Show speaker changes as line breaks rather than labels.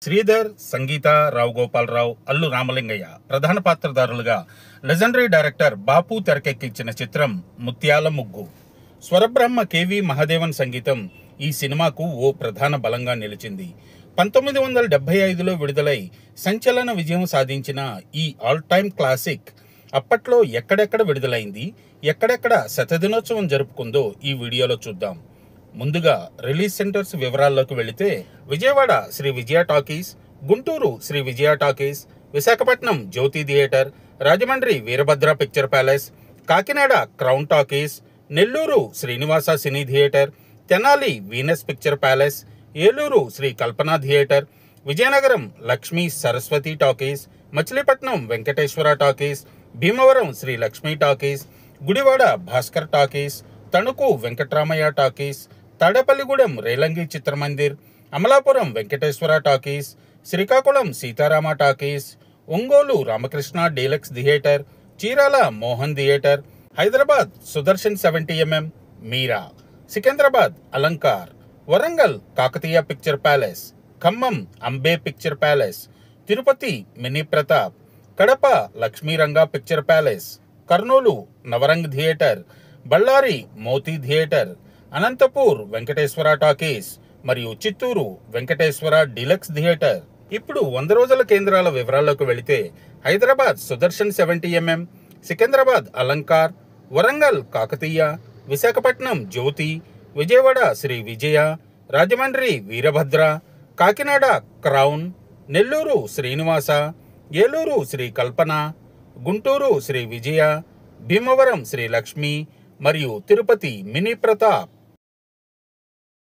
శ్రీధర్, సంగీత, రావు గోపాలరావు, అల్లు రామలింగయ్య ప్రధాన పాత్రధారులుగా legendary director బాపు తెరకెక్కించిన చిత్రం ముత్యాల ముగ్గు. స్వరబ్రహ్మ కెవి మహాదేవన్ సంగీతం ఈ సినిమాకు ఓ ప్రధాన బలంగా నిలిచింది. 1975లో విడుదలై సంచలన విజయం సాధించిన ఈ ఆల్ టైమ్ క్లాసిక్ అప్పట్లో ఎక్కడెక్కడ విడుదలైంది, ఎక్కడెక్కడ శతదినోత్సవం జరుపుకుందో ఈ వీడియోలో చూద్దాం. ముందుగా రిలీజ్ సెంటర్స్ వివరాల్లోకి వెళితే Vijayawada Sri Vijaya talkies, Guntur Sri Vijaya talkies, Visakhapatnam Jyothi theatre, Rajahmundry Veerabhadra picture palace, Kakinada Crown talkies, Nellore Srinivasa cine theatre, Tenali Venus picture palace, Eluru Sri Kalpana theatre, Vizianagaram Lakshmi Saraswathi talkies, Machilipatnam Venkateswara talkies, Bhimavaram Sri Lakshmi talkies, Gudivada Bhaskar talkies, Tanuku Venkatramaiah talkies, Tadepalligudem Relangi Chitramandir, Amalapuram Venkateswara talkies, Srikakulam Seetharama talkies, Ongole Ramakrishna deluxe theatre, Chirala Mohan theatre, Hyderabad Sudarshan 70mm, మీరా, Secunderabad Alankar, Warangal Kakatiya picture palace, Khammam Ambe picture palace, Tirupati mini Pratap, Kadapa Lakshmiranga picture palace, Kurnool Navrang theatre, Bellary Moti theatre, Anantapur Venkateswara talkies మరియు Chittoor Venkateswara deluxe theatre. ఇప్పుడు 100 రోజుల కేంద్రాల వివరాల్లోకి వెళితే Hyderabad Sudarshan 70mm, Secunderabad Alankar, Warangal Kakatiya, Visakhapatnam జ్యోతి, విజయవాడ శ్రీ విజయ, Rajahmundry Veerabhadra, Kakinada crown, Nellore Srinivasa, Eluru Sri కల్పన, గుంటూరు శ్రీ విజయ, భీమవరం శ్రీ లక్ష్మి మరియు Tirupati mini Pratap.